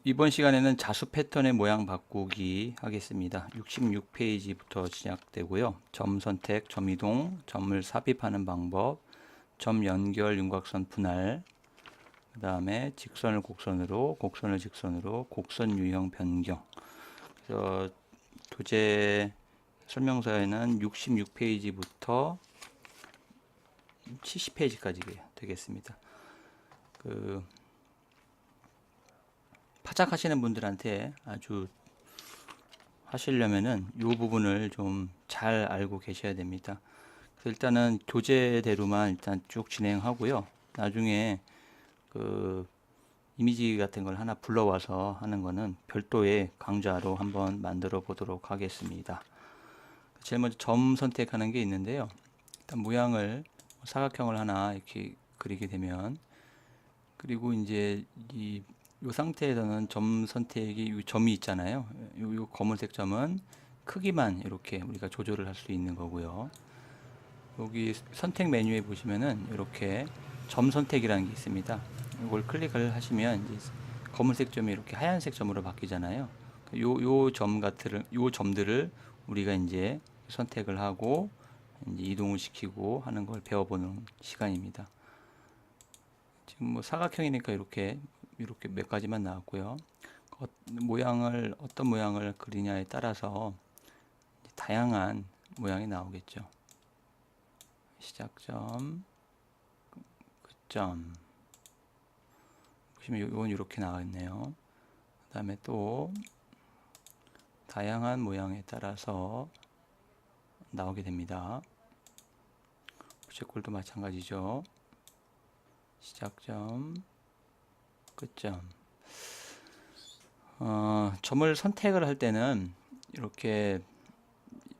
이번 시간에는 자수 패턴의 모양 바꾸기 하겠습니다. 66페이지부터 시작되고요. 점 선택, 점 이동, 점을 삽입하는 방법, 점 연결, 윤곽선 분할, 그 다음에 직선을 곡선으로, 곡선을 직선으로, 곡선 유형 변경. 그래서 교재 설명서에는 66페이지부터 70페이지까지 되겠습니다. 파작하시는 분들한테 아주 하시려면은 이 부분을 좀 잘 알고 계셔야 됩니다. 그래서 일단은 교재대로만 일단 쭉 진행하고요. 나중에 그 이미지 같은 걸 하나 불러와서 하는 거는 별도의 강좌로 한번 만들어 보도록 하겠습니다. 제일 먼저 점 선택하는 게 있는데요. 일단 모양을 사각형을 하나 이렇게 그리게 되면, 그리고 이제 이 상태에서는 점 선택이 이 점이 있잖아요. 이 검은색 점은 크기만 이렇게 우리가 조절을 할 수 있는 거고요. 여기 선택 메뉴에 보시면은 이렇게 점 선택이라는 게 있습니다. 이걸 클릭을 하시면 이제 검은색 점이 이렇게 하얀색 점으로 바뀌잖아요. 요 점들을 우리가 이제 선택을 하고 이제 이동을 시키고 하는 걸 배워보는 시간입니다. 지금 뭐 사각형이니까 이렇게 몇 가지만 나왔고요. 어떤 모양을 그리냐에 따라서 다양한 모양이 나오겠죠. 시작점, 끝점. 보시면 이건 이렇게 나와 있네요. 그 다음에 또 다양한 모양에 따라서 나오게 됩니다. 부채꼴도 마찬가지죠. 시작점, 끝점. 점을 선택을 할 때는 이렇게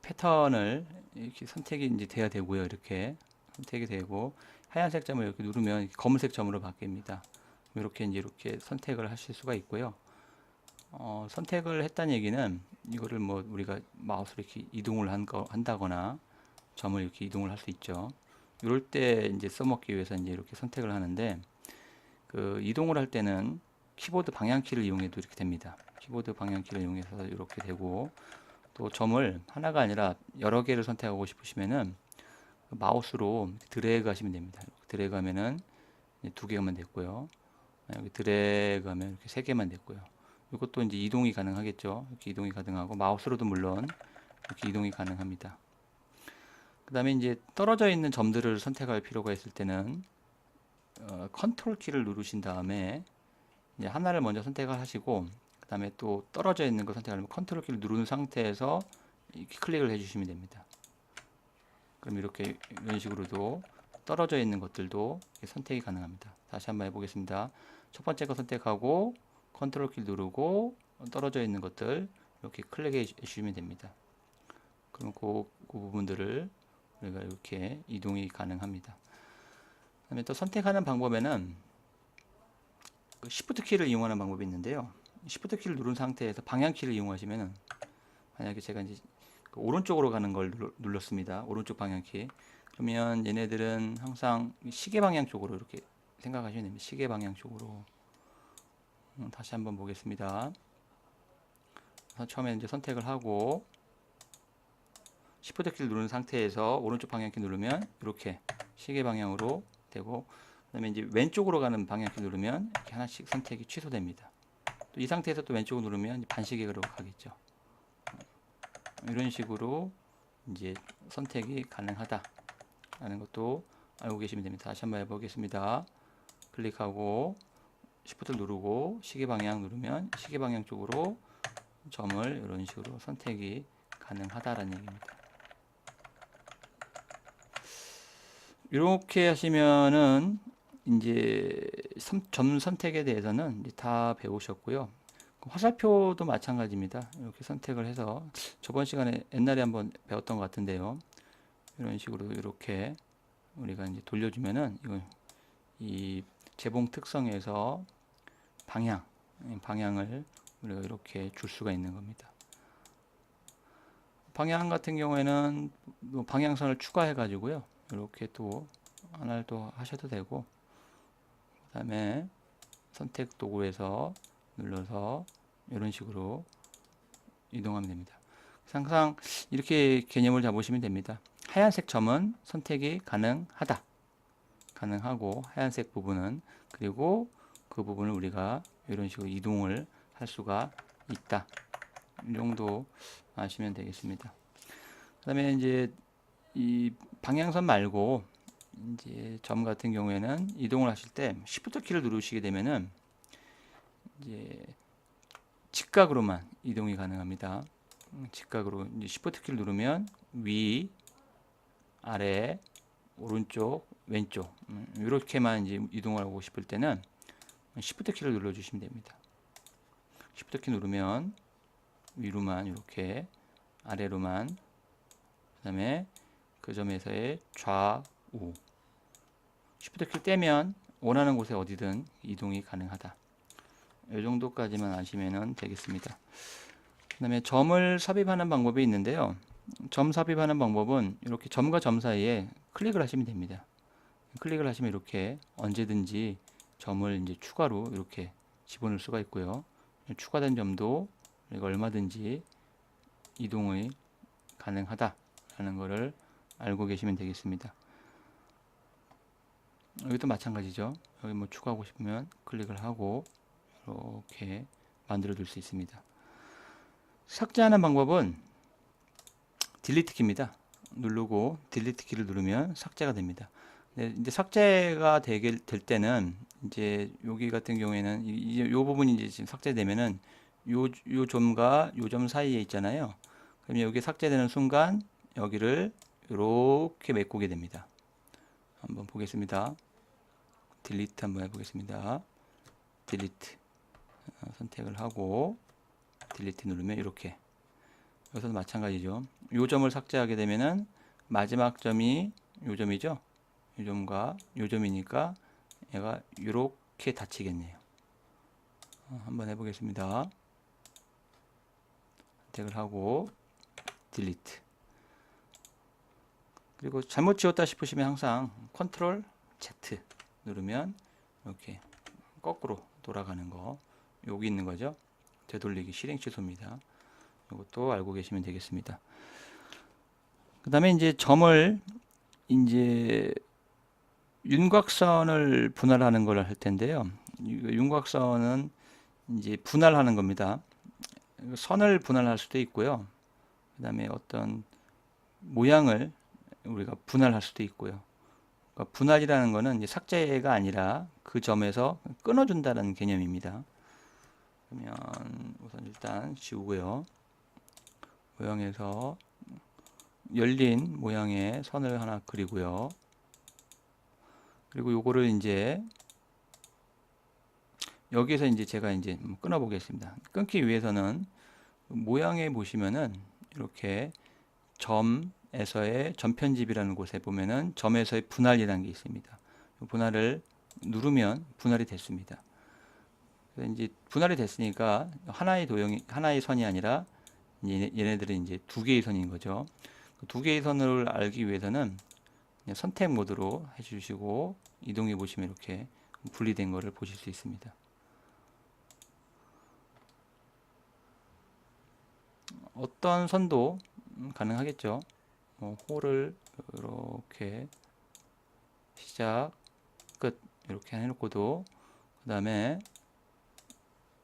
패턴을 이렇게 선택이 이제 돼야 되고요. 이렇게 선택이 되고 하얀색 점을 이렇게 누르면 검은색 점으로 바뀝니다. 이렇게 이제 이렇게 선택을 하실 수가 있고요. 선택을 했다는 얘기는 이거를 뭐 우리가 마우스로 이렇게 이동을 한다거나 점을 이렇게 이동을 할 수 있죠. 이럴 때 이제 써먹기 위해서 이제 이렇게 선택을 하는데, 그 이동을 할 때는 키보드 방향키를 이용해도 이렇게 됩니다. 키보드 방향키를 이용해서 이렇게 되고, 또 점을 하나가 아니라 여러 개를 선택하고 싶으시면은 마우스로 드래그 하시면 됩니다. 드래그 하면은 두 개만 됐고요. 여기 드래그 하면 이렇게 세 개만 됐고요. 이것도 이제 이동이 가능하겠죠. 이렇게 이동이 가능하고 마우스로도 물론 이렇게 이동이 가능합니다. 그 다음에 이제 떨어져 있는 점들을 선택할 필요가 있을 때는 컨트롤 키를 누르신 다음에 이제 하나를 먼저 선택을 하시고, 그 다음에 또 떨어져 있는 거 선택하려면 컨트롤 키를 누른 상태에서 이렇게 클릭을 해주시면 됩니다. 그럼 이렇게 이런 식으로도 떨어져 있는 것들도 선택이 가능합니다. 다시 한번 해보겠습니다. 첫 번째 거 선택하고 컨트롤 키 누르고 떨어져 있는 것들 이렇게 클릭해 주시면 됩니다. 그럼 그 부분들을 우리가 이렇게 이동이 가능합니다. 그다음에 또 선택하는 방법에는 그 Shift 키를 이용하는 방법이 있는데요. Shift 키를 누른 상태에서 방향 키를 이용하시면은, 만약에 제가 이제 그 오른쪽으로 가는 걸 눌렀습니다. 오른쪽 방향 키. 그러면 얘네들은 항상 시계 방향 쪽으로 이렇게 생각하시면 됩니다. 시계 방향 쪽으로. 다시 한번 보겠습니다. 처음에 이제 선택을 하고 Shift 키를 누른 상태에서 오른쪽 방향 키 누르면 이렇게 시계 방향으로 되고, 그다음에 이제 왼쪽으로 가는 방향 키 누르면 이렇게 하나씩 선택이 취소됩니다. 또 이 상태에서 또 왼쪽으로 누르면 반시계로 가겠죠. 이런 식으로 이제 선택이 가능하다라는 것도 알고 계시면 됩니다. 다시 한번 해보겠습니다. 클릭하고 Shift 누르고 시계 방향 누르면 시계 방향 쪽으로 점을 이런 식으로 선택이 가능하다라는 얘기입니다. 이렇게 하시면은 이제 점 선택에 대해서는 이제 다 배우셨고요. 화살표도 마찬가지입니다. 이렇게 선택을 해서 저번 시간에 옛날에 한번 배웠던 것 같은데요. 이런 식으로 이렇게 우리가 이제 돌려주면은 이 재봉 특성에서 방향을 우리가 이렇게 줄 수가 있는 겁니다. 방향 같은 경우에는 방향선을 추가해 가지고요. 이렇게 또 하나를 또 하셔도 되고, 그 다음에 선택 도구에서 눌러서 이런 식으로 이동하면 됩니다. 항상 이렇게 개념을 잡으시면 됩니다. 하얀색 점은 선택이 가능하고 하얀색 부분은, 그리고 그 부분을 우리가 이런 식으로 이동을 할 수가 있다. 이 정도 아시면 되겠습니다. 그다음에 이제 이 방향선 말고 이제 점 같은 경우에는 이동을 하실 때 Shift 키를 누르시게 되면은 이제 직각으로만 이동이 가능합니다. 직각으로 이제 Shift 키를 누르면 위, 아래, 오른쪽, 왼쪽 이렇게만 이제 이동을 하고 싶을 때는 Shift 키를 눌러 주시면 됩니다. Shift 키 누르면 위로만 이렇게, 아래로만, 그다음에 그 점에서의 좌우. Shift 키 떼면 원하는 곳에 어디든 이동이 가능하다. 이 정도까지만 아시면 되겠습니다. 그다음에 점을 삽입하는 방법이 있는데요. 점 삽입하는 방법은 이렇게 점과 점 사이에 클릭을 하시면 됩니다. 클릭을 하시면 이렇게 언제든지 점을 이제 추가로 이렇게 집어넣을 수가 있고요. 추가된 점도 얼마든지 이동이 가능하다라는 것을 알고 계시면 되겠습니다. 여기도 마찬가지죠. 여기 뭐 추가하고 싶으면 클릭을 하고 이렇게 만들어 둘 수 있습니다. 삭제하는 방법은 딜리트 키입니다. 누르고 딜리트 키를 누르면 삭제가 됩니다. 네, 이제 삭제가 될 때는 이제 여기 같은 경우에는 이 부분이 이제 지금 삭제되면은 요 점과 요 점 사이에 있잖아요. 그러면 여기 삭제되는 순간 여기를 이렇게 메꾸게 됩니다. 한번 보겠습니다. 딜리트 한번 해보겠습니다. 딜리트 선택을 하고 딜리트 누르면 이렇게, 여기서도 마찬가지죠. 요 점을 삭제하게 되면은 마지막 점이 요 점이죠. 요 점과 요 점이니까 얘가 이렇게 닫히겠네요. 한번 해보겠습니다. 선택을 하고 딜리트. 그리고 잘못 지웠다 싶으시면 항상 컨트롤 Z 누르면 이렇게 거꾸로 돌아가는 거, 여기 있는 거죠. 되돌리기 실행 취소입니다. 이것도 알고 계시면 되겠습니다. 그 다음에 이제 점을 이제 윤곽선을 분할하는 걸 할 텐데요. 윤곽선은 이제 분할하는 겁니다. 선을 분할할 수도 있고요. 그 다음에 어떤 모양을 우리가 분할할 수도 있고요. 그러니까 분할이라는 것은 이제 삭제가 아니라 그 점에서 끊어준다는 개념입니다. 그러면 우선 일단 지우고요. 모양에서 열린 모양의 선을 하나 그리고요. 그리고 요거를 이제 여기에서 이제 제가 이제 끊어 보겠습니다. 끊기 위해서는 모양에 보시면은 이렇게 점에서의 점 편집이라는 곳에 보면은 점에서의 분할이라는 게 있습니다. 분할을 누르면 분할이 됐습니다. 이제 분할이 됐으니까 하나의 선이 아니라 얘네들은 이제 두 개의 선인 거죠. 두 개의 선을 알기 위해서는 그냥 선택 모드로 해주시고 이동해 보시면 이렇게 분리된 거를 보실 수 있습니다. 어떤 선도 가능하겠죠. 홀을 이렇게 시작, 끝 이렇게 해놓고도, 그 다음에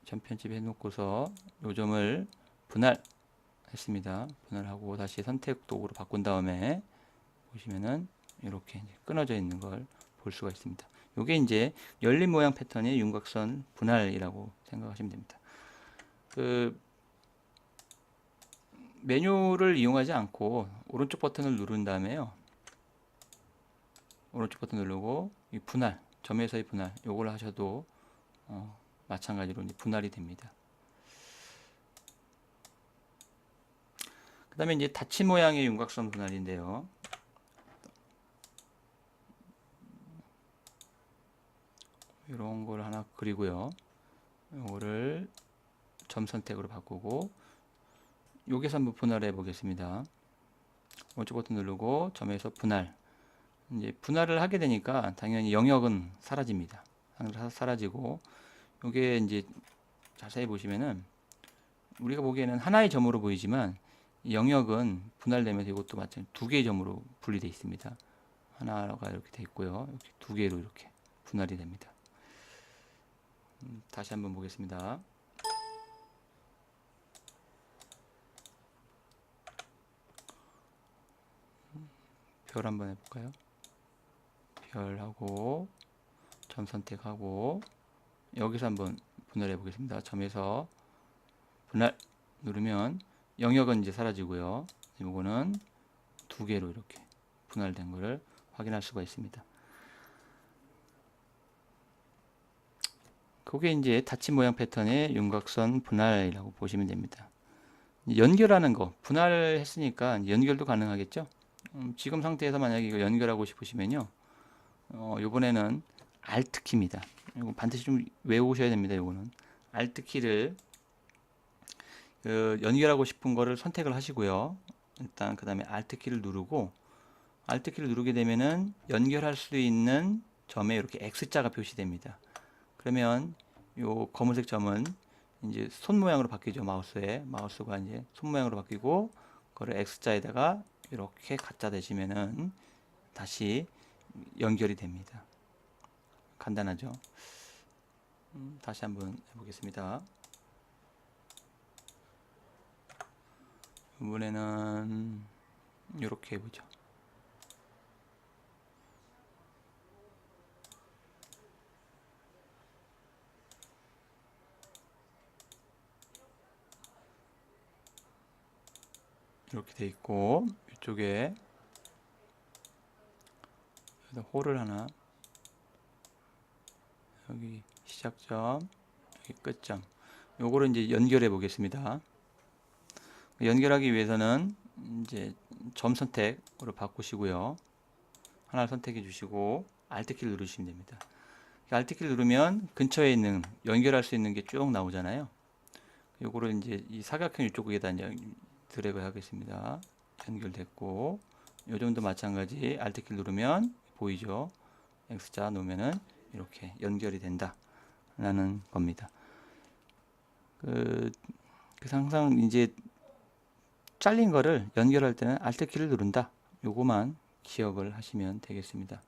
점 편집해 놓고서 요 점을 분할했습니다. 분할하고 다시 선택 도구로 바꾼 다음에 보시면은 이렇게 이제 끊어져 있는 걸 볼 수가 있습니다. 요게 이제 열린 모양 패턴의 윤곽선 분할이라고 생각하시면 됩니다. 그 메뉴를 이용하지 않고 오른쪽 버튼을 누른 다음에요. 오른쪽 버튼 누르고 이 분할, 점에서의 분할 요걸 하셔도 마찬가지로 이제 분할이 됩니다. 그 다음에 이제 닫힌 모양의 윤곽선 분할인데요. 이런 걸 하나 그리고요. 이거를 점 선택으로 바꾸고 여기서 한번 분할해 보겠습니다. 오른쪽 버튼 누르고 점에서 분할. 이제 분할을 하게 되니까 당연히 영역은 사라집니다. 사라지고 이게 이제 자세히 보시면은 우리가 보기에는 하나의 점으로 보이지만 이 영역은 분할되면서 이것도 마찬가지로 두 개의 점으로 분리되어 있습니다. 하나가 이렇게 돼 있고요. 이렇게 두 개로 이렇게 분할이 됩니다. 다시 한번 보겠습니다. 별 한번 해볼까요? 별하고 점 선택하고 여기서 한번 분할해 보겠습니다. 점에서 분할 누르면 영역은 이제 사라지고요. 이거는 두 개로 이렇게 분할된 것을 확인할 수가 있습니다. 그게 이제 닫힌 모양 패턴의 윤곽선 분할이라고 보시면 됩니다. 연결하는 거, 분할했으니까 연결도 가능하겠죠? 지금 상태에서 만약에 이거 연결하고 싶으시면요. 요번에는 Alt 키입니다. 이거 반드시 좀 외우셔야 됩니다. 요거는 Alt 키를 연결하고 싶은 거를 선택을 하시고요. 일단 그 다음에 Alt 키를 누르고 Alt 키를 누르게 되면은 연결할 수 있는 점에 이렇게 X자가 표시됩니다. 그러면 요 검은색 점은 이제 손 모양으로 바뀌죠. 마우스가 이제 손 모양으로 바뀌고 그걸 X자에다가 이렇게 갖다 대시면은 다시 연결이 됩니다. 간단하죠. 다시 한번 해보겠습니다. 이번에는 이렇게 해보죠. 이렇게 돼 있고 이쪽에 홀을 하나, 여기 시작점, 여기 끝점, 요거를 이제 연결해 보겠습니다. 연결하기 위해서는 이제 점 선택으로 바꾸시고요. 하나를 선택해 주시고 Alt 키를 누르시면 됩니다. Alt 키를 누르면 근처에 있는 연결할 수 있는 게 쭉 나오잖아요. 요거를 이제 이 사각형 이쪽에다 이제 드래그 하겠습니다. 연결됐고 요 점도 마찬가지 Alt 키를 누르면 보이죠. X자 놓으면은 이렇게 연결이 된다 라는 겁니다. 그래서 항상 이제 잘린 거를 연결할 때는 Alt 키를 누른다. 요거만 기억을 하시면 되겠습니다.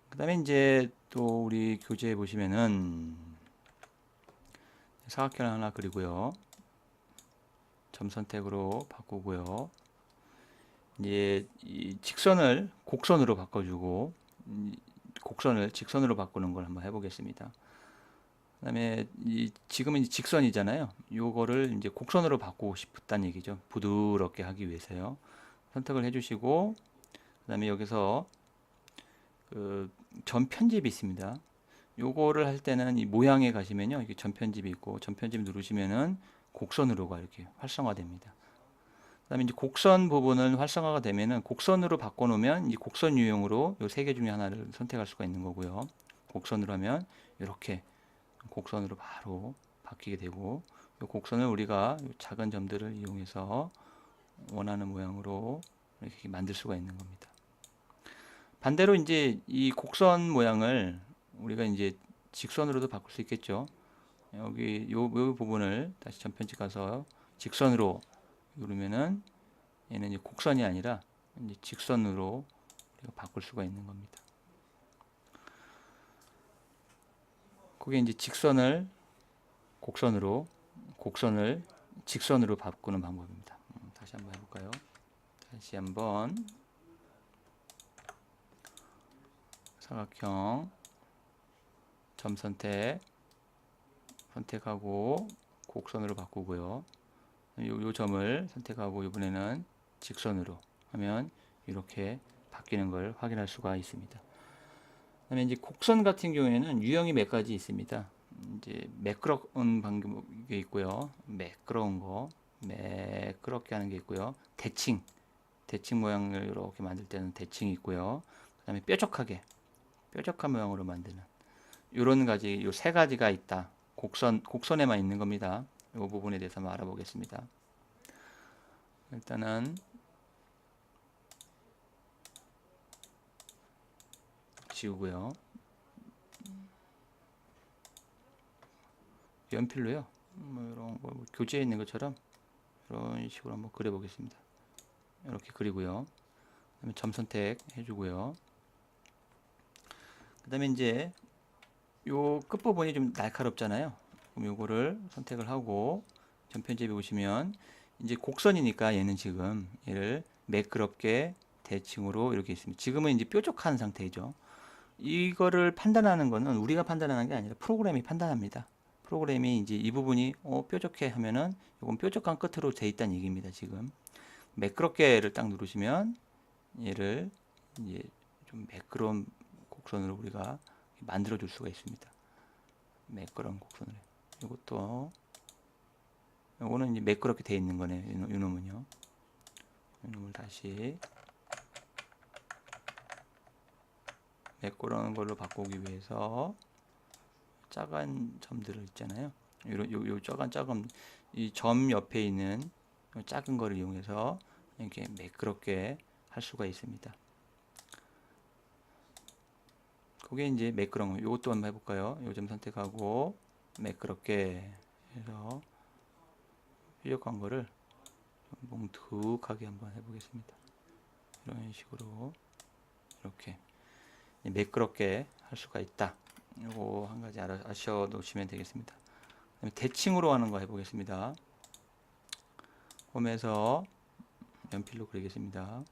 그 다음에 이제 또 우리 교재에 보시면은 사각형을 하나 그리고요. 점 선택으로 바꾸고요. 이제 이 직선을 곡선으로 바꿔주고 곡선을 직선으로 바꾸는 걸 한번 해보겠습니다. 그다음에 지금은 이제 직선이잖아요. 요거를 이제 곡선으로 바꾸고 싶다는 얘기죠. 부드럽게 하기 위해서요. 선택을 해주시고 그다음에 여기서 그 점 편집이 있습니다. 요거를 할 때는 이 모양에 가시면요, 이게 점 편집이 있고 점 편집 누르시면은 곡선으로가 이렇게 활성화됩니다. 그다음에 이제 곡선 부분은 활성화가 되면은 곡선으로 바꿔놓으면 이 곡선 유형으로 요 세 개 중에 하나를 선택할 수가 있는 거고요. 곡선으로 하면 이렇게 곡선으로 바로 바뀌게 되고 이 곡선을 우리가 작은 점들을 이용해서 원하는 모양으로 이렇게 만들 수가 있는 겁니다. 반대로 이제 이 곡선 모양을 우리가 이제 직선으로도 바꿀 수 있겠죠. 여기 요 부분을 다시 전편집 가서 직선으로 누르면은 얘는 이제 곡선이 아니라 이제 직선으로 우리가 바꿀 수가 있는 겁니다. 그게 이제 직선을 곡선으로, 곡선을 직선으로 바꾸는 방법입니다. 다시 한번 해볼까요? 다시 한번 사각형 점 선택하고 곡선으로 바꾸고요. 요 점을 선택하고 이번에는 직선으로 하면 이렇게 바뀌는 걸 확인할 수가 있습니다. 그다음에 이제 곡선 같은 경우에는 유형이 몇 가지 있습니다. 이제 매끄러운 방법이 있고요. 매끄러운 거, 매끄럽게 하는 게 있고요. 대칭 모양을 이렇게 만들 때는 대칭이 있고요. 그다음에 뾰족한 모양으로 만드는 이런 가지, 요 세 가지가 있다. 곡선에만 있는 겁니다. 이 부분에 대해서 한번 알아보겠습니다. 일단은 지우고요. 연필로요. 뭐 이런 거 교재에 있는 것처럼 이런 식으로 한번 그려 보겠습니다. 이렇게 그리고요. 그다음에 점 선택 해주고요. 그다음에 이제 요 끝부분이 좀 날카롭잖아요. 그럼 요거를 선택을 하고 점 편집해 보시면 이제 곡선이니까 얘는 지금 얘를 매끄럽게 대칭으로 이렇게 있습니다. 지금은 이제 뾰족한 상태죠. 이거를 판단하는 거는 우리가 판단하는 게 아니라 프로그램이 판단합니다. 프로그램이 이제 이 부분이 뾰족해 하면은 이건 뾰족한 끝으로 돼 있다는 얘기입니다. 지금 매끄럽게를 딱 누르시면 얘를 이제 좀 매끄러운 곡선으로 우리가 만들어 줄 수가 있습니다. 매끄러운 곡선을. 이것도 요거는 이제 매끄럽게 돼 있는 거네요. 이놈은요. 이놈을 다시 매끄러운 걸로 바꾸기 위해서 작은 점들을 있잖아요. 요 작은 이 점 옆에 있는 작은 거를 이용해서 이렇게 매끄럽게 할 수가 있습니다. 그게 이제 매끄러운 거. 요것도 한번 해볼까요? 요 점 선택하고 매끄럽게 해서 뾰족한 거를 뭉툭하게 한번 해보겠습니다. 이런 식으로 이렇게 매끄럽게 할 수가 있다. 요거 한 가지 아셔 놓으시면 되겠습니다. 그다음에 대칭으로 하는 거 해보겠습니다. 홈에서 연필로 그리겠습니다.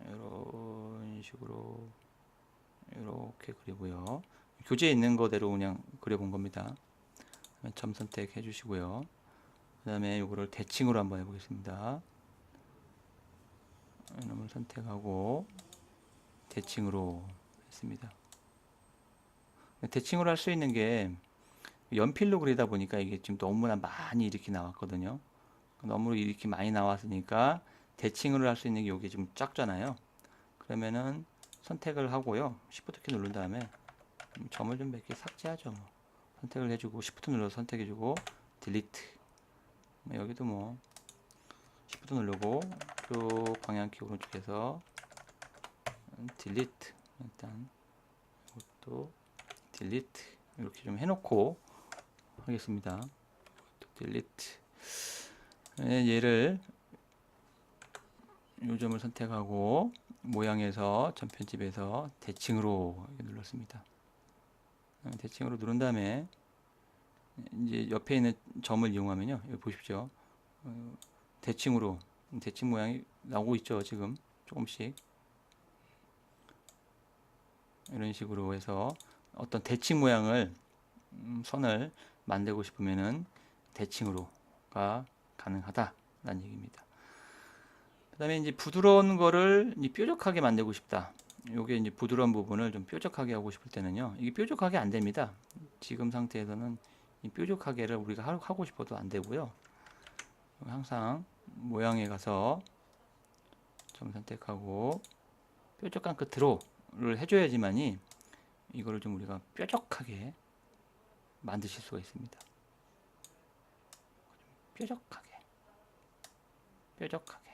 이런 식으로 이렇게 그리고요. 교재에 있는 거대로 그냥 그려본 겁니다. 점 선택해 주시고요. 그 다음에 이거를 대칭으로 한번 해보겠습니다. 이놈을 선택하고 대칭으로 했습니다. 대칭으로 할 수 있는 게 연필로 그리다 보니까 이게 지금 너무나 많이 이렇게 나왔거든요. 너무 이렇게 많이 나왔으니까 대칭으로 할 수 있는 게 이게 좀 작잖아요. 그러면은 선택을 하고요. Shift 키 누른 다음에 점을 좀 몇 개 삭제하죠. 뭐. 선택을 해주고 Shift 눌러서 선택해주고 딜리트. 여기도 뭐 Shift 누르고 쭉 방향키 오른쪽에서 딜리트. 일단 이것도 딜리트 이렇게 좀 해놓고 하겠습니다. 딜리트. 얘를 요 점을 선택하고 모양에서 점 편집에서 대칭으로 눌렀습니다. 대칭으로 누른 다음에 이제 옆에 있는 점을 이용하면요. 여기 보십시오. 대칭으로 대칭 모양이 나오고 있죠. 지금 조금씩 이런 식으로 해서 어떤 대칭 모양을 선을 만들고 싶으면은 대칭으로가 가능하다라는 얘기입니다. 그다음에 이제 부드러운 거를 이제 뾰족하게 만들고 싶다. 요게 이제 부드러운 부분을 좀 뾰족하게 하고 싶을 때는요. 이게 뾰족하게 안 됩니다. 지금 상태에서는 이 뾰족하게를 우리가 하고 싶어도 안 되고요. 항상 모양에 가서 점 선택하고 뾰족한 끝으로를 해줘야지만이 이거를 좀 우리가 뾰족하게 만드실 수가 있습니다. 뾰족하게, 뾰족하게,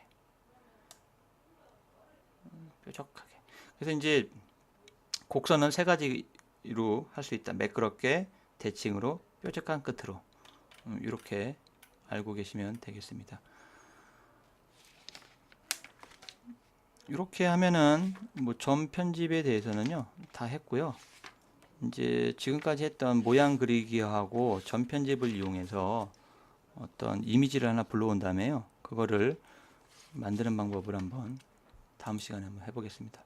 뾰족하게. 그래서 이제 곡선은 세 가지로 할 수 있다. 매끄럽게, 대칭으로, 뾰족한 끝으로. 이렇게 알고 계시면 되겠습니다. 이렇게 하면은 뭐 점 편집에 대해서는요 다 했고요. 이제 지금까지 했던 모양 그리기하고 점 편집을 이용해서 어떤 이미지를 하나 불러온 다음에요. 그거를 만드는 방법을 한번 다음 시간에 한번 해보겠습니다.